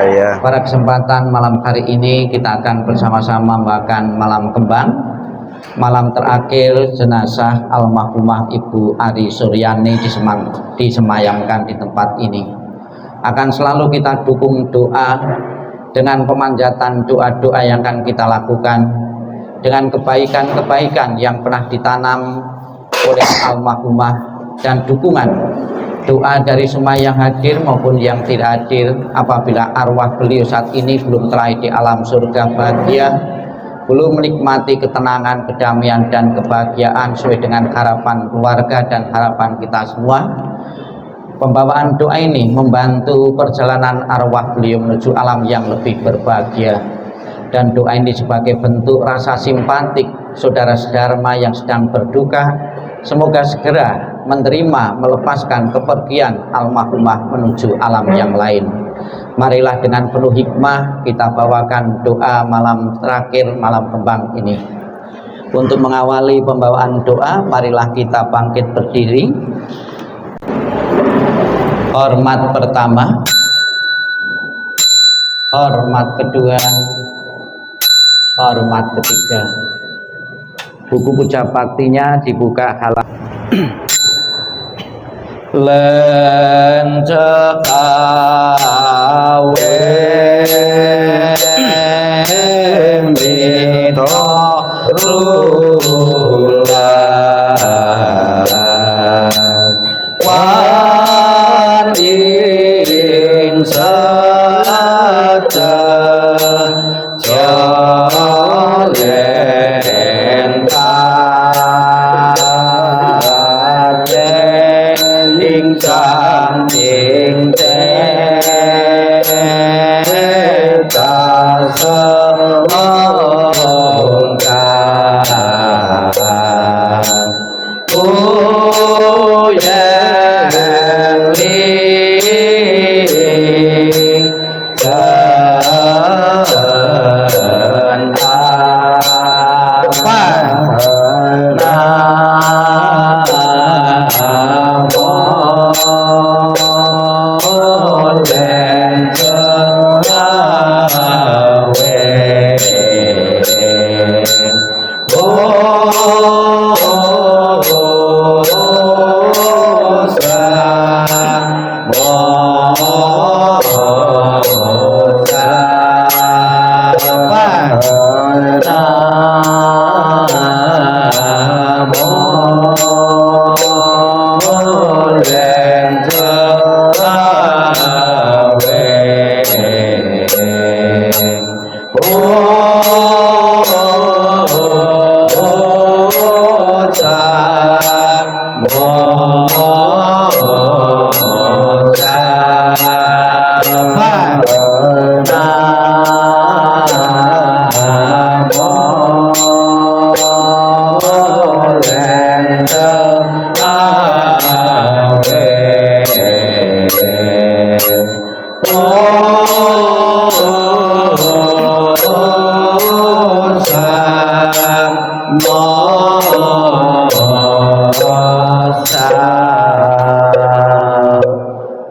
Jaya. Pada kesempatan malam hari ini kita akan bersama-sama membawakan malam kembang, malam terakhir jenazah almarhumah Ibu Ari Suryani disemayamkan di tempat ini. Akan selalu kita dukung doa dengan pemanjatan doa-doa yang akan kita lakukan, dengan kebaikan-kebaikan yang pernah ditanam oleh almarhumah, dan dukungan doa dari semua yang hadir maupun yang tidak hadir apabila arwah beliau saat ini belum teraih di alam surga bahagia, belum menikmati ketenangan, kedamaian dan kebahagiaan sesuai dengan harapan keluarga dan harapan kita semua. Pembawaan doa ini membantu perjalanan arwah beliau menuju alam yang lebih berbahagia, dan doa ini sebagai bentuk rasa simpatik saudara-saudara yang sedang berduka, semoga segera menerima melepaskan kepergian almarhumah menuju alam yang lain. Marilah dengan penuh hikmah kita bawakan doa malam terakhir malam kembang ini. Untuk mengawali pembawaan doa, marilah kita bangkit berdiri. Hormat pertama, hormat kedua, hormat ketiga. Buku puja baktinya dibuka halaman lencekawe mito rulang waring saja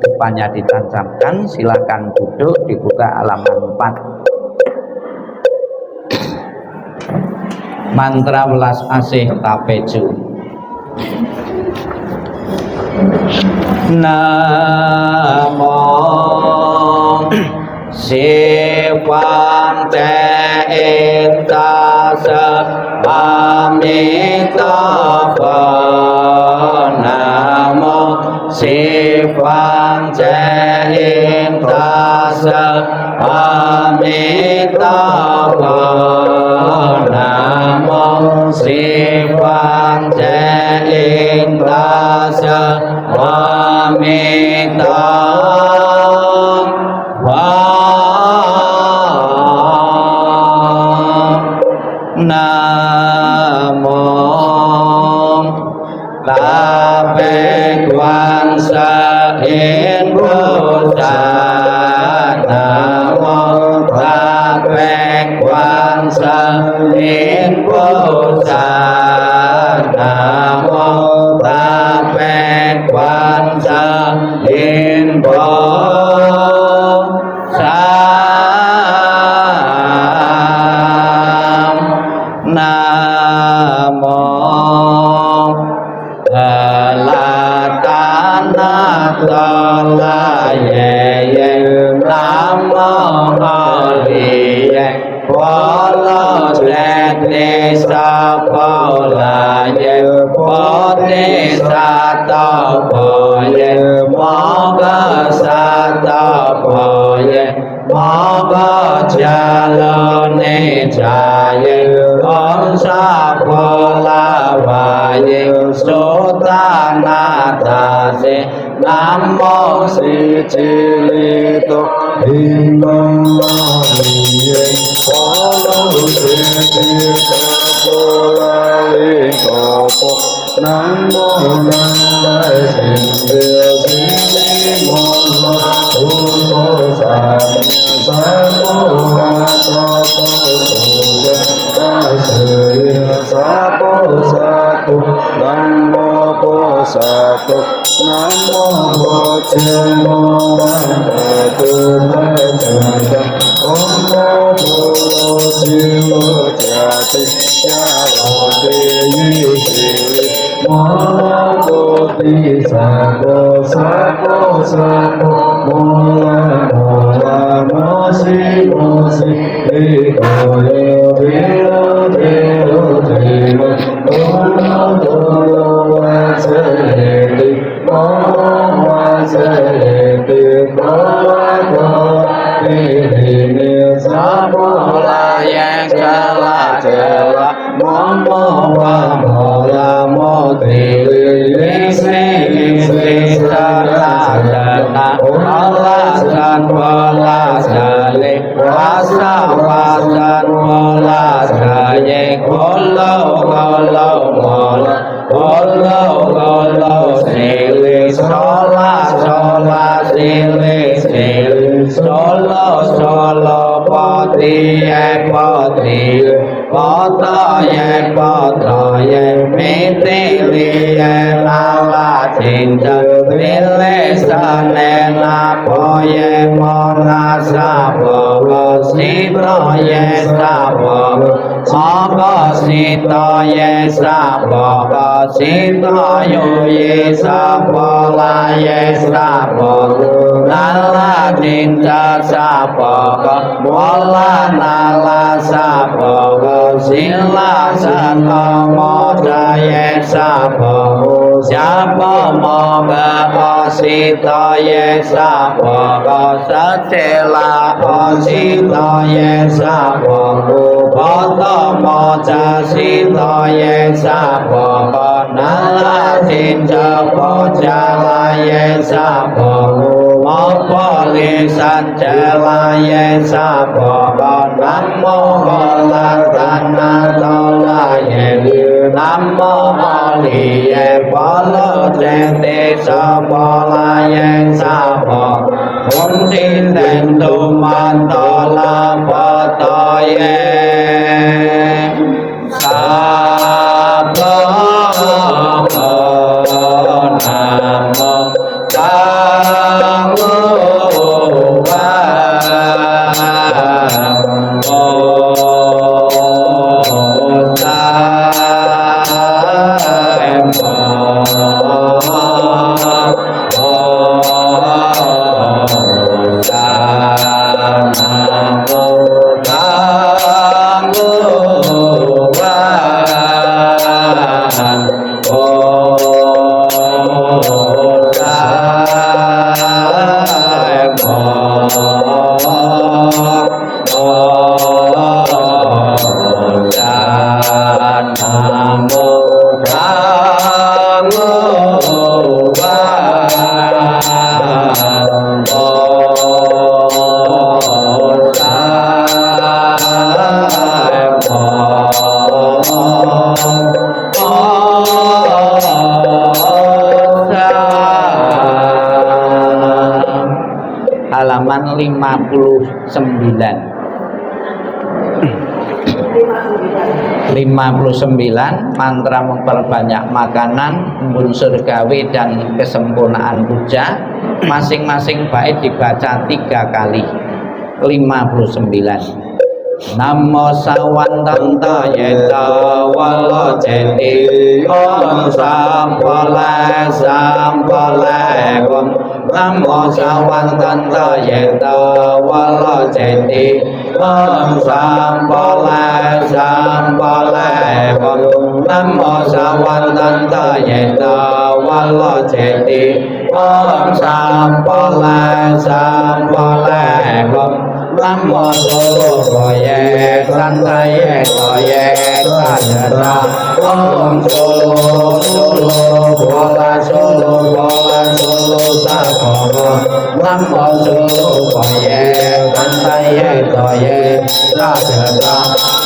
depannya ditancapkan. Silakan duduk, dibuka halaman 4. Mantra welas asih tapeju. Namo Sivante Intasa Amitabha. Namo Sivante Intasa Amitabha. Namo Sivante Intasa Amitabha. Namo kabeh kuasa ing Buddha. Namo kabeh kuasa ing Buddha. Namo kabeh kuasa ing Buddha. Namo Aliye Wala Jati Sapolaye Bodhi Satapaye Moga Satapaye Moga Jalone Jaye Om Sapolavaye Sotanatase Namo Sicilito Himamaliye Namo halaman 59 mantra memperbanyak makanan, embun surgawi dan kesempurnaan puja. Masing-masing bait dibaca 3 kali. 59. Namo sawantanta yeta wala jeti om sampala sampala om Namo Sawantanta Yeta Wala Jeti Om Sampolai Sampolai Om Namo Sawantanta Yeta Wala Jeti Om Sampolai Sampolai Om Namo Solo Boye Santaye Boye Sadara Om Solo Solo Bola Solo Bola Solo Sakoro Namo Solo Boye Santaye Boye Sadara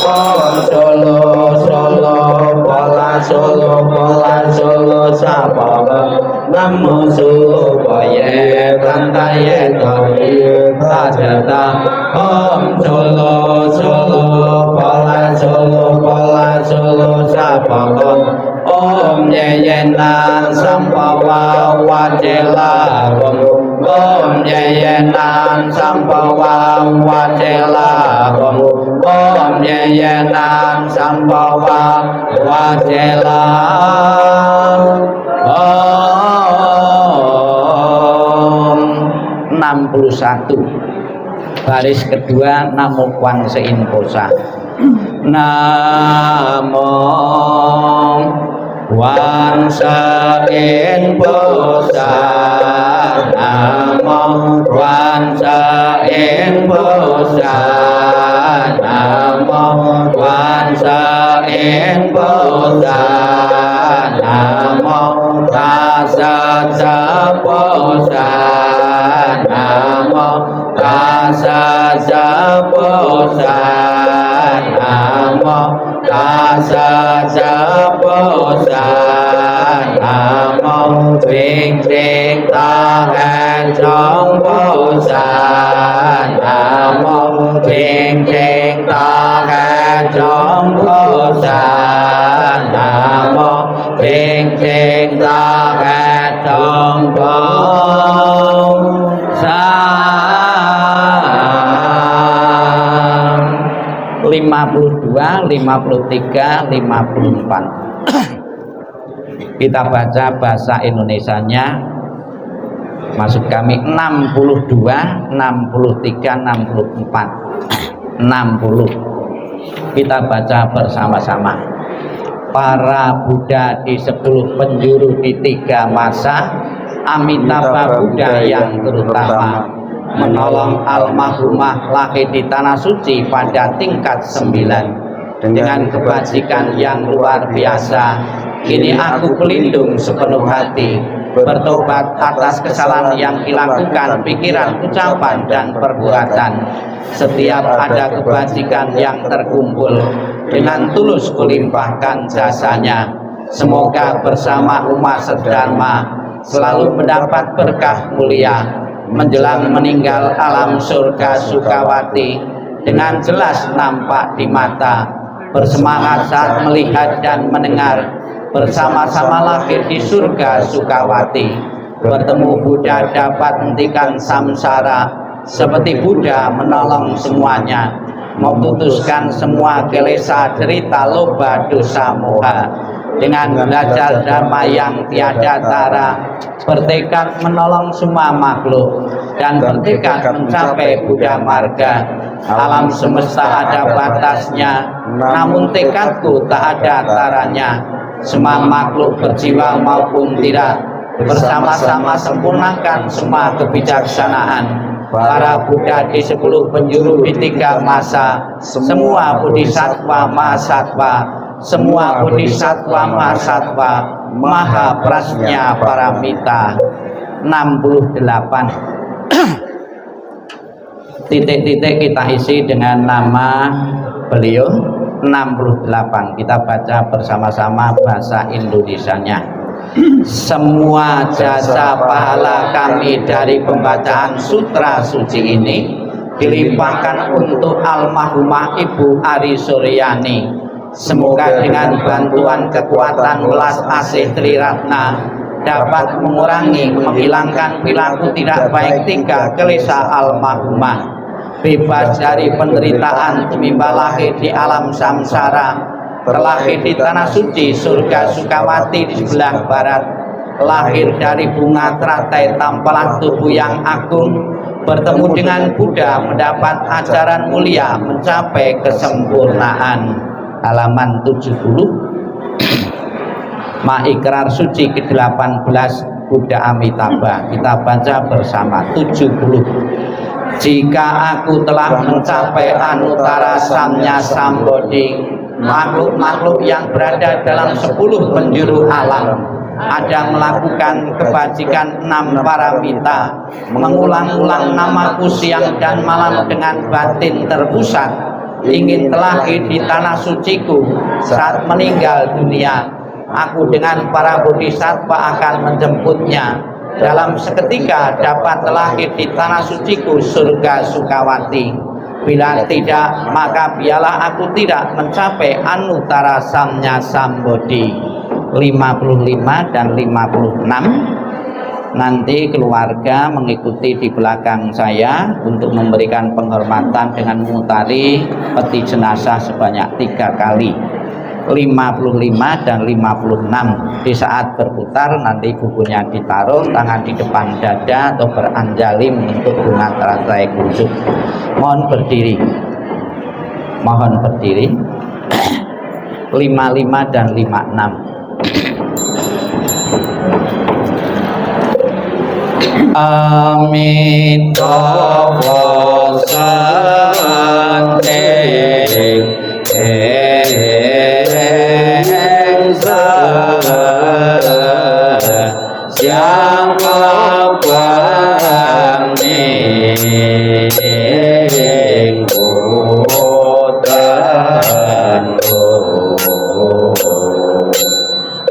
Om Solo Solo Bola Solo Bola Solo Sakoro Namo Solo Boye Santaye Boye Sadara Om Solo Solo Bola Solo Bola Solo Sapakon Om Yeyenan Sampawa Wajela Om Yeyenan Sampawa Wajela Om Yeyenan Sampawa Wajela Om 61 baris kedua Namo Kwan Sein Posa Namo Kwan Sein Posa Namo Kwan Sein Posa Namo Kwan Sein Posa Namo Tassa Posa Namo Tassa Posa Namo Tassa Posa Namo Vinh Trinh Ta Hẹn Trong Posa Namo Vinh Trinh Ta Hẹn Trong Posa Namo Vinh Trinh Ta Hẹn Trong Posa 52, 53, 54 kita baca bahasa Indonesianya maksud kami 62, 63, 64 60 kita baca bersama-sama. Para Buddha di 10 penjuru di 3 masa, Amitabha Buddha yang terutama menolong almarhumah lahir di tanah suci pada tingkat 9 dengan kebajikan yang luar biasa. Kini aku pelindung sepenuh hati, bertobat atas kesalahan yang dilakukan pikiran, ucapan, dan perbuatan. Setiap ada kebajikan yang terkumpul, dengan tulus kulimpahkan jasanya. Semoga bersama umat sedharma selalu mendapat berkah mulia menjelang meninggal alam surga Sukawati dengan jelas nampak di mata. Bersemangat saat melihat dan mendengar, bersama-sama lahir di surga Sukawati. Bertemu Buddha dapat hentikan samsara, seperti Buddha menolong semuanya, memutuskan semua kelesa, derita, loba, dosa, moha. Dengan belajar dhamma yang tiada tara, bertekad menolong semua makhluk, dan bertekad mencapai Buddha marga. Alam semesta ada batasnya, namun tekadku tak ada taranya. Semua makhluk berjiwa maupun tidak, bersama-sama sempurnakan semua kebijaksanaan. Para Buddha di 10 penjuru di 3 masa, semua bodhisattva mahasatwa, semua bodhisattva mahasatwa, maha prasnya paramita. 68 titik-titik kita isi dengan nama beliau. 68 kita baca bersama-sama bahasa Indonesianya. Semua jasa pahala kami dari pembacaan sutra suci ini dilimpahkan untuk almarhumah Ibu Ari Suryani. Semoga dengan bantuan kekuatan welas asih Triratna dapat mengurangi, menghilangkan perilaku tidak baik 3 kelesa almarhumah, bebas dari penderitaan tumimba lahir di alam samsara, terlahir di tanah suci surga Sukawati di sebelah barat, lahir dari bunga teratai tampalan tubuh yang agung, bertemu dengan Buddha, mendapat ajaran mulia, mencapai kesempurnaan. Halaman 70. Maikrar suci ke-18 Buddha Amitabha. Kita baca bersama. 70. Jika aku telah mencapai Anuttara Samnya Sambodhi, makhluk-makhluk yang berada dalam 10 penjuru alam ada melakukan kebajikan 6 paramita, mengulang-ulang namaku siang dan malam dengan batin terpusat, ingin terlahir di tanah suciku. Saat meninggal dunia, aku dengan para bodhisattva akan menjemputnya. Dalam seketika dapat terlahir di tanah suciku, surga Sukawati. Bila tidak, maka biarlah aku tidak mencapai Anuttara Samnya Sambodhi. 55 dan 56. Nanti keluarga mengikuti di belakang saya untuk memberikan penghormatan dengan memutari peti jenazah sebanyak 3 kali. 55 dan 56. Di saat berputar nanti bukunya ditaruh, tangan di depan dada atau beranjali untuk bunga teratai kuncup. Mohon berdiri. Mohon berdiri. 55 dan 56. Amitabha Sante Siang Kapang Ning Buddhan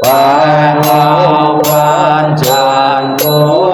Pahlawan Janto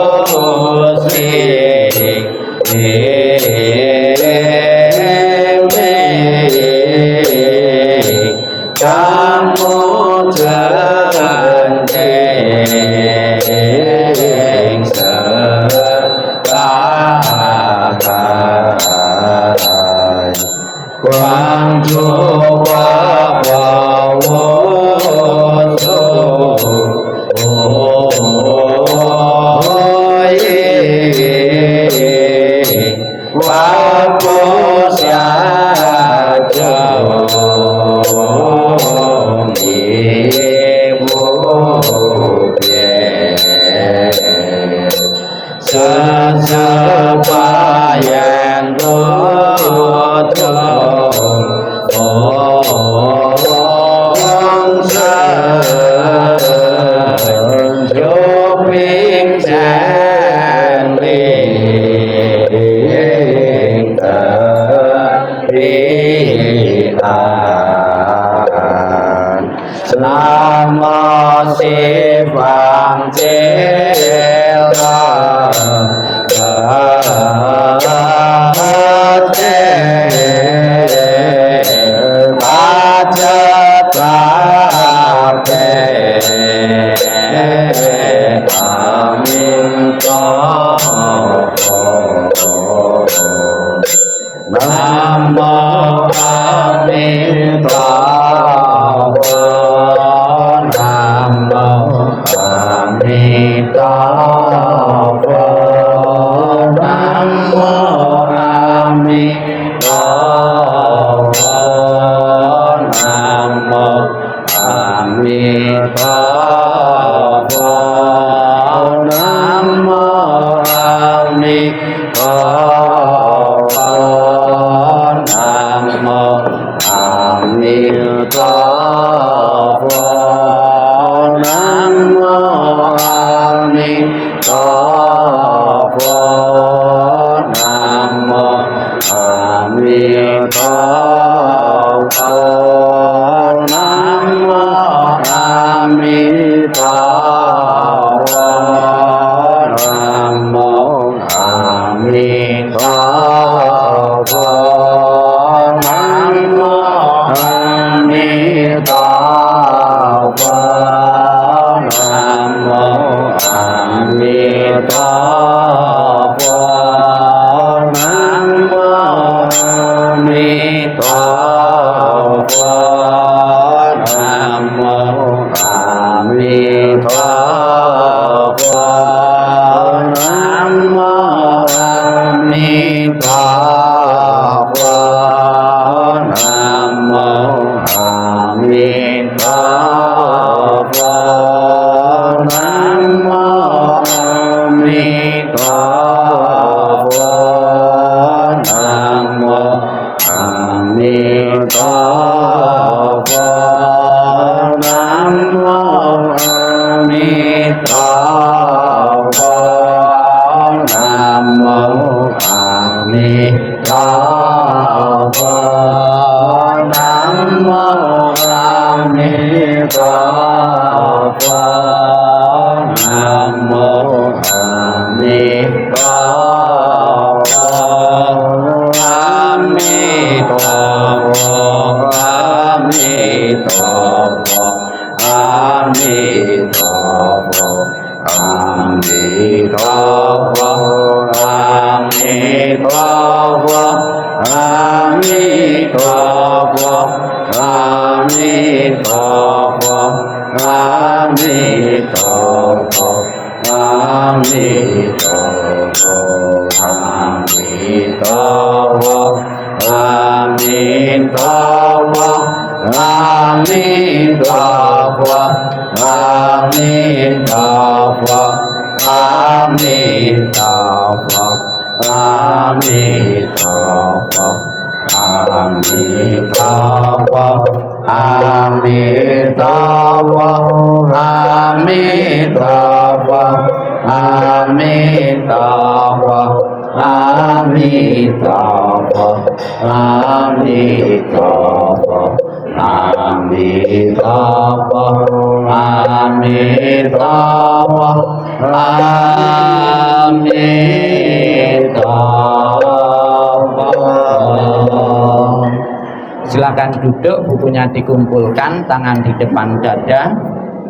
Silakan duduk, bukunya dikumpulkan, tangan di depan dada.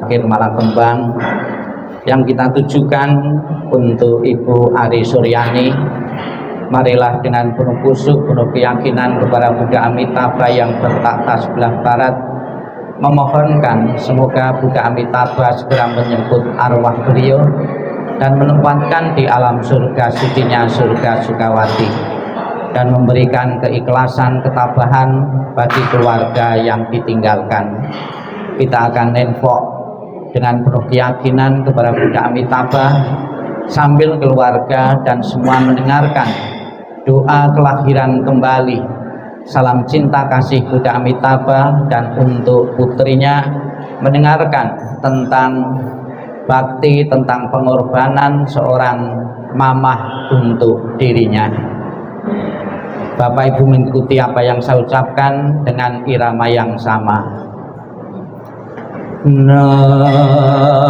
Akhir malam kembang yang kita tujukan untuk Ibu Ari Suryani. Marilah dengan penuh kusuk, penuh keyakinan kepada Buddha Amitabha yang bertakhta sebelah barat, memohonkan semoga Buddha Amitabha segera menjemput arwah beliau dan menempatkan di alam surga sucinya, surga Sukawati, dan memberikan keikhlasan, ketabahan bagi keluarga yang ditinggalkan. Kita akan nenfok dengan penuh keyakinan kepada Buddha Amitabha sambil keluarga dan semua mendengarkan doa kelahiran kembali, salam cinta kasih Buddha Amitabha, dan untuk putrinya mendengarkan tentang bakti, tentang pengorbanan seorang mamah untuk dirinya. Bapak Ibu mengikuti apa yang saya ucapkan dengan irama yang sama. Namo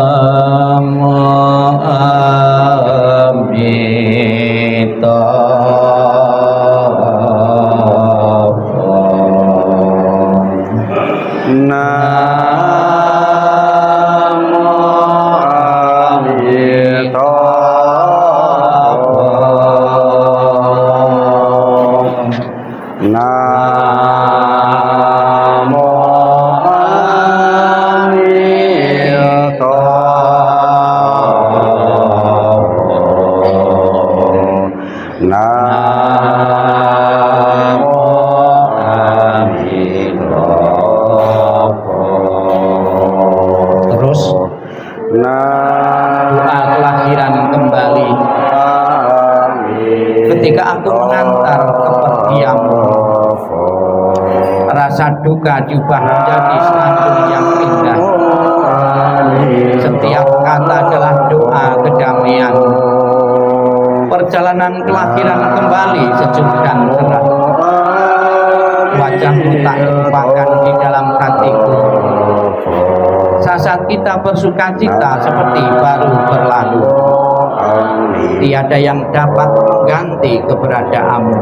duka diubah menjadi santun yang indah. Setiap kata adalah doa kedamaian. Perjalanan kelahiran kembali sejuk dan cerah. Wajahmu tak terlupakan di dalam hatiku. Saat kita bersuka cita seperti baru berlalu. Tiada yang dapat mengganti keberadaanmu.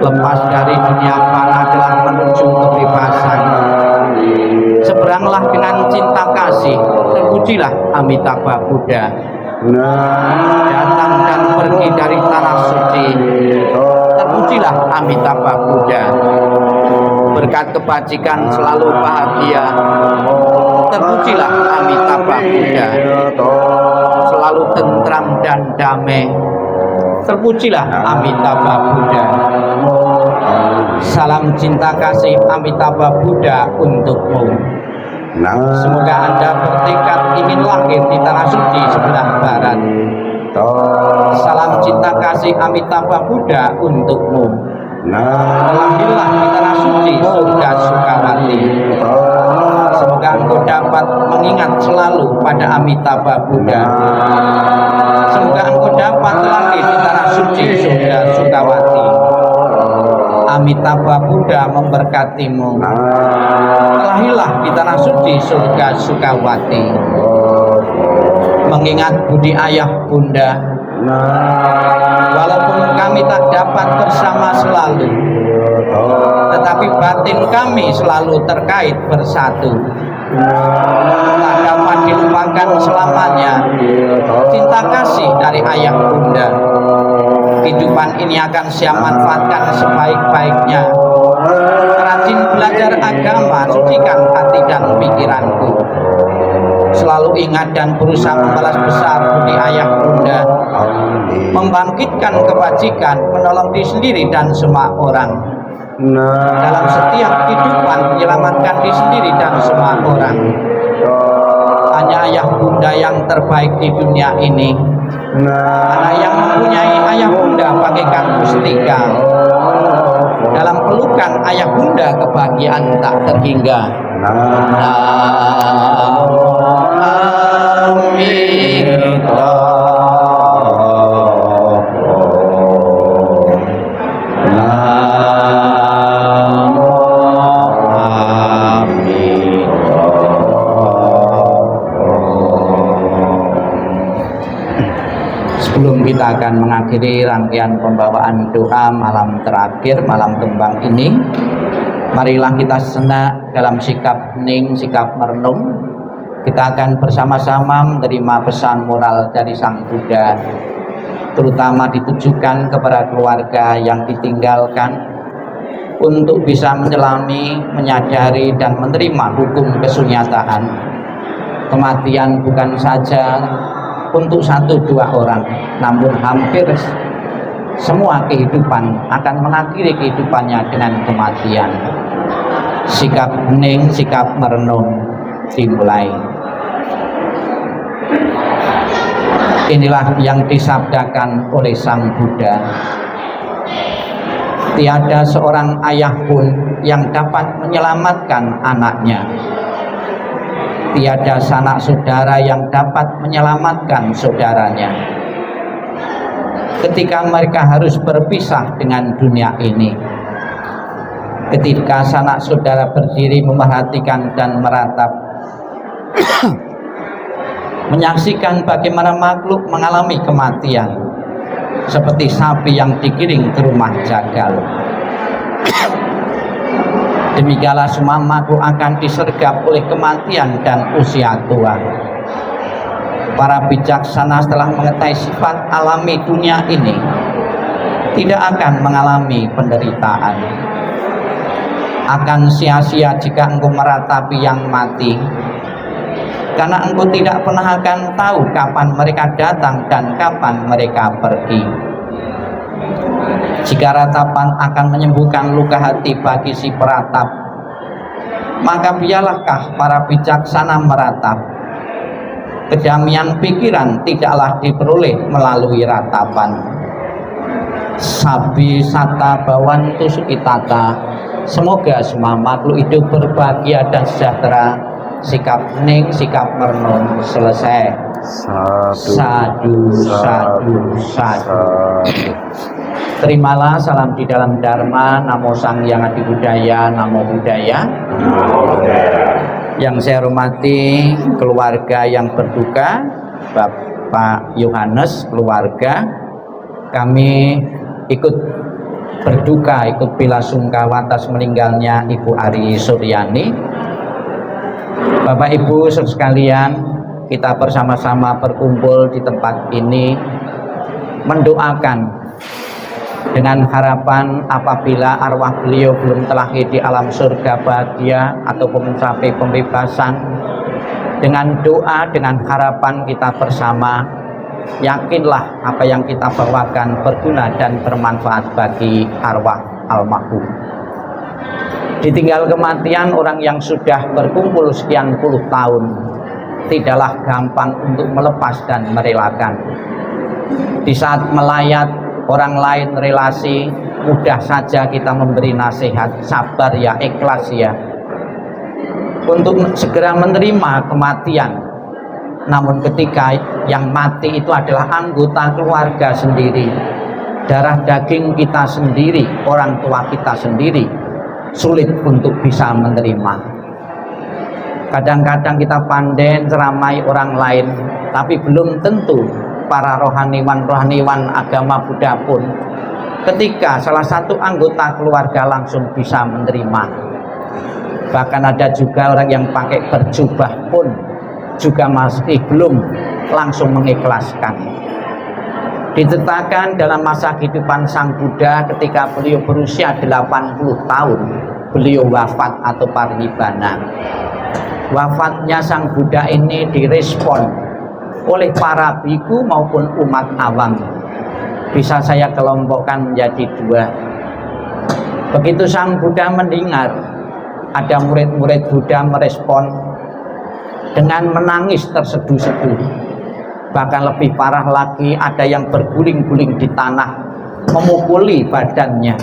Lepas dari dunia fana telah menuju kebebasan. Seberanglah dengan cinta kasih, terpujilah Amitabha Buddha. Datang dan pergi dari tanah suci, terpujilah Amitabha Buddha. Berkat kebajikan selalu bahagia, terpujilah Amitabha Buddha. Selalu tentram dan damai, terpujilah Amitabha Buddha. Salam cinta kasih Amitabha Buddha untukmu. Semoga Anda bertekad ingin lahir di tanah suci sebelah barat. Salam cinta kasih Amitabha Buddha untukmu. Lahirlah di tanah suci surga Sukawati. Semoga engkau dapat mengingat selalu pada Amitabha Buddha. Semoga engkau dapat lahir di tanah suci surga Sukawati. Amitabha Buddha memberkatimu. Lahirlah di tanah suci surga Sukawati. Mengingat budi ayah bunda, walaupun kami tak dapat bersama selalu, tetapi batin kami selalu terkait bersatu. Tak dapat dilupakan selamanya cinta kasih dari ayah bunda. Kehidupan ini akan saya manfaatkan sebaik-baiknya. Rajin belajar agama, sucikan hati dan pikiranku. Selalu ingat dan berusaha membalas besar budi ayah bunda, membangkitkan kebajikan, menolong diri sendiri dan semua orang. Dalam setiap kehidupan menyelamatkan diri sendiri dan semua orang. Hanya ayah bunda yang terbaik di dunia ini. Anak yang mempunyai ayah bunda bagaikan mustika. Dalam pelukan ayah bunda kebahagiaan tak terhingga. Sebelum kita akan mengakhiri rangkaian pembawaan doa malam terakhir, malam kembang ini, marilah kita sejenak dalam sikap hening, sikap merenung. Kita akan bersama-sama menerima pesan moral dari Sang Buddha, terutama ditujukan kepada keluarga yang ditinggalkan, untuk bisa menyelami, menyadari, dan menerima hukum kesunyataan. Kematian bukan saja untuk 1-2 orang, namun hampir semua kehidupan akan mengakhiri kehidupannya dengan kematian. Sikap hening, sikap merenung dimulai. Inilah yang disabdakan oleh Sang Buddha. Tiada seorang ayah pun yang dapat menyelamatkan anaknya. Tiada sanak saudara yang dapat menyelamatkan saudaranya. Ketika mereka harus berpisah dengan dunia ini, ketika sanak saudara berdiri memerhatikan dan meratap, menyaksikan bagaimana makhluk mengalami kematian, seperti sapi yang digiring ke rumah jagal. Demikianlah semua makhluk akan disergap oleh kematian dan usia tua. Para bijaksana setelah mengetahui sifat alami dunia ini, tidak akan mengalami penderitaan. Akan sia-sia jika engkau meratapi yang mati, karena engkau tidak pernah akan tahu kapan mereka datang dan kapan mereka pergi. Jika ratapan akan menyembuhkan luka hati bagi si peratap, maka biarlahkah para bijaksana meratap. Kedamaian pikiran tidaklah diperoleh melalui ratapan. Sabi sata bawantu sukitata. Semoga semua makhluk hidup berbahagia dan sejahtera. Sikap hening, sikap merenung selesai. Sadu, sadu, sadu. Terimalah salam di dalam Dharma. Namo Sang Hyang Adi Budaya, Namo Buddhaya. Yang saya hormati keluarga yang berduka, Bapak Yohanes, keluarga, kami ikut berduka, ikut belasungkawa atas meninggalnya Ibu Ari Suryani. Bapak Ibu sekalian, kita bersama-sama berkumpul di tempat ini mendoakan dengan harapan apabila arwah beliau belum terlahir di alam surga bahagia ataupun mencapai pembebasan, dengan doa, dengan harapan kita bersama, yakinlah apa yang kita bawakan berguna dan bermanfaat bagi arwah almarhum. Ditinggal kematian orang yang sudah berkumpul sekian puluh tahun tidaklah gampang untuk melepas dan merelakan. Di saat melayat orang lain relasi, mudah saja kita memberi nasihat, sabar ya, ikhlas ya, untuk segera menerima kematian. Namun ketika yang mati itu adalah anggota keluarga sendiri, darah daging kita sendiri, orang tua kita sendiri, sulit untuk bisa menerima. Kadang-kadang kita pandai ceramai orang lain, tapi belum tentu para rohaniwan agama Buddha pun ketika salah satu anggota keluarga langsung bisa menerima. Bahkan ada juga orang yang pakai berjubah pun juga masih belum langsung mengikhlaskan. Diceritakan dalam masa kehidupan Sang Buddha ketika beliau berusia 80 tahun, beliau wafat atau parinibbana. Wafatnya Sang Buddha ini direspon oleh para biku maupun umat awam. Bisa saya kelompokkan menjadi dua. Begitu Sang Buddha mendengar ada murid-murid Buddha merespon dengan menangis terseduh-seduh. Bahkan lebih parah lagi, ada yang berguling-guling di tanah, memukuli badannya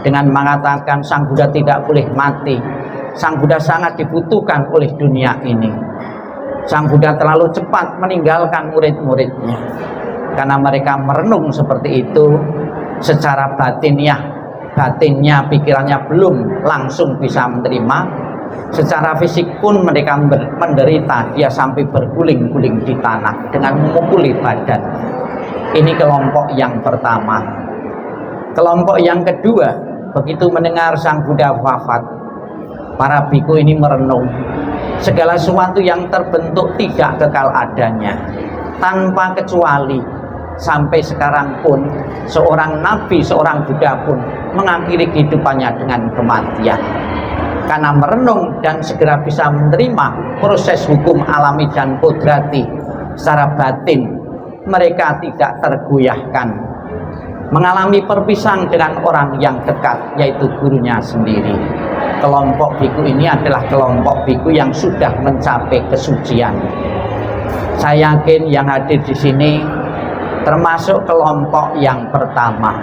dengan mengatakan Sang Buddha tidak boleh mati. Sang Buddha sangat dibutuhkan oleh dunia ini. Sang Buddha terlalu cepat meninggalkan murid-muridnya. Karena mereka merenung seperti itu, secara batinnya, pikirannya belum langsung bisa menerima. Secara fisik pun mereka menderita, dia sampai berguling-guling di tanah dengan memukuli badan. Ini kelompok yang pertama. Kelompok yang kedua, begitu mendengar Sang Buddha wafat, para biku ini merenung. Segala sesuatu yang terbentuk tidak kekal adanya, tanpa kecuali sampai sekarang pun seorang nabi, seorang Buddha pun mengakhiri kehidupannya dengan kematian. Karena merenung dan segera bisa menerima proses hukum alami dan kodrati secara batin, mereka tidak tergoyahkan mengalami perpisahan dengan orang yang dekat, yaitu gurunya sendiri. Kelompok biku ini adalah kelompok biku yang sudah mencapai kesucian. Saya yakin yang hadir di sini termasuk kelompok yang pertama.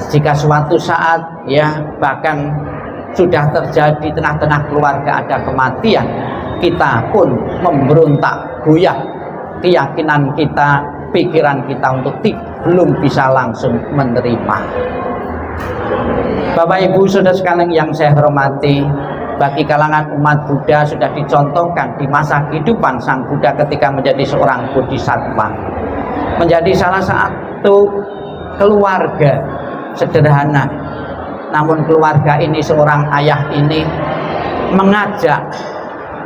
Jika suatu saat ya bahkan sudah terjadi tengah-tengah keluarga ada kematian, kita pun memberontak goyah keyakinan kita, pikiran kita untuk belum bisa langsung menerima. Bapak Ibu saudara sekalian yang saya hormati, bagi kalangan umat Buddha sudah dicontohkan di masa kehidupan Sang Buddha ketika menjadi seorang bodhisattva, menjadi salah satu keluarga sederhana. Namun keluarga ini, seorang ayah ini mengajak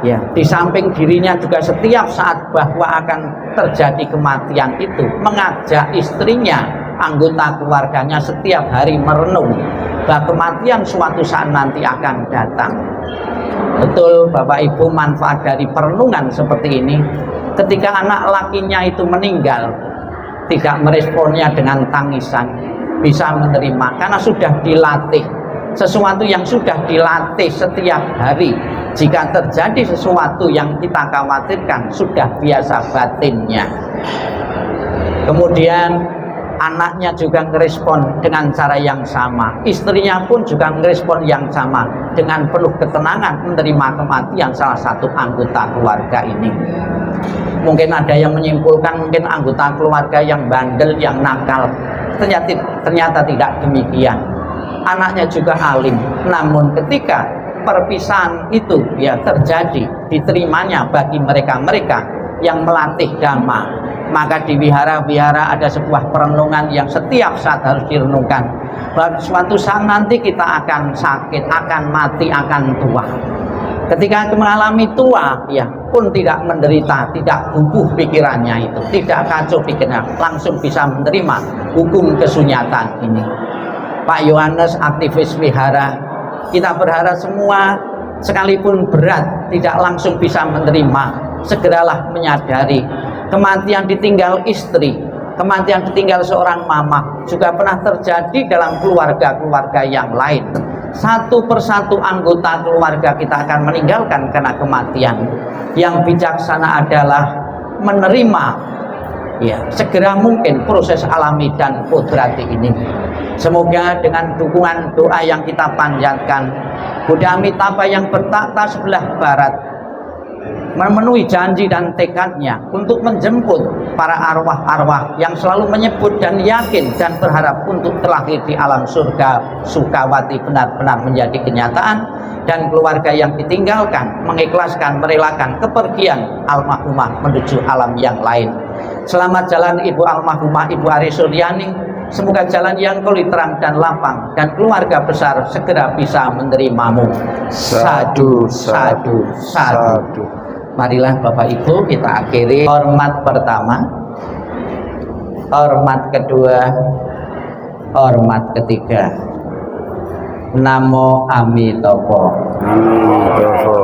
ya, di samping dirinya juga setiap saat bahwa akan terjadi kematian itu, mengajak istrinya, anggota keluarganya setiap hari merenung bahwa kematian suatu saat nanti akan datang. Betul Bapak Ibu, manfaat dari perenungan seperti ini, ketika anak lakinya itu meninggal, tidak meresponnya dengan tangisan, bisa menerima karena sudah dilatih. Sesuatu yang sudah dilatih setiap hari, jika terjadi sesuatu yang kita khawatirkan, sudah biasa batinnya. Kemudian anaknya juga merespon dengan cara yang sama, istrinya pun juga merespon yang sama, dengan penuh ketenangan menerima kematian salah satu anggota keluarga ini. Mungkin ada yang menyimpulkan mungkin anggota keluarga yang bandel, yang nakal. Ternyata tidak demikian. Anaknya juga alim, namun ketika perpisahan itu ya terjadi, diterimanya bagi mereka-mereka yang melatih dhamma, maka di wihara-wihara ada sebuah perenungan yang setiap saat harus direnungkan bahwa suatu saat nanti kita akan sakit, akan mati, akan tua. Ketika mengalami tua ya pun tidak menderita, tidak gugup pikirannya itu, tidak kacau pikirannya, langsung bisa menerima hukum kesunyatan ini. Pak Yohanes, aktivis wihara, kita berharap semua sekalipun berat tidak langsung bisa menerima, segeralah menyadari kematian ditinggal istri, kematian ditinggal seorang mama juga pernah terjadi dalam keluarga-keluarga yang lain. satu persatu anggota keluarga kita akan meninggalkan karena kematian. Yang bijaksana adalah menerima ya segera mungkin proses alami dan kudrati ini. Semoga dengan dukungan doa yang kita panjatkan, Buddha Amitabha yang bertakhta sebelah barat memenuhi janji dan tekadnya untuk menjemput para arwah-arwah yang selalu menyebut dan yakin dan berharap untuk terlahir di alam surga Sukawati benar-benar menjadi kenyataan, dan keluarga yang ditinggalkan mengikhlaskan merelakan kepergian almarhumah menuju alam yang lain. Selamat jalan Ibu almarhumah Ibu Ari Suryani, semoga jalan yang kuli terang dan lapang dan keluarga besar segera bisa menerimamu. Sadu, sadu, sadu. Marilah Bapak Ibu kita akhiri hormat pertama, hormat kedua, hormat ketiga. Namo Amitabha. Amitabha.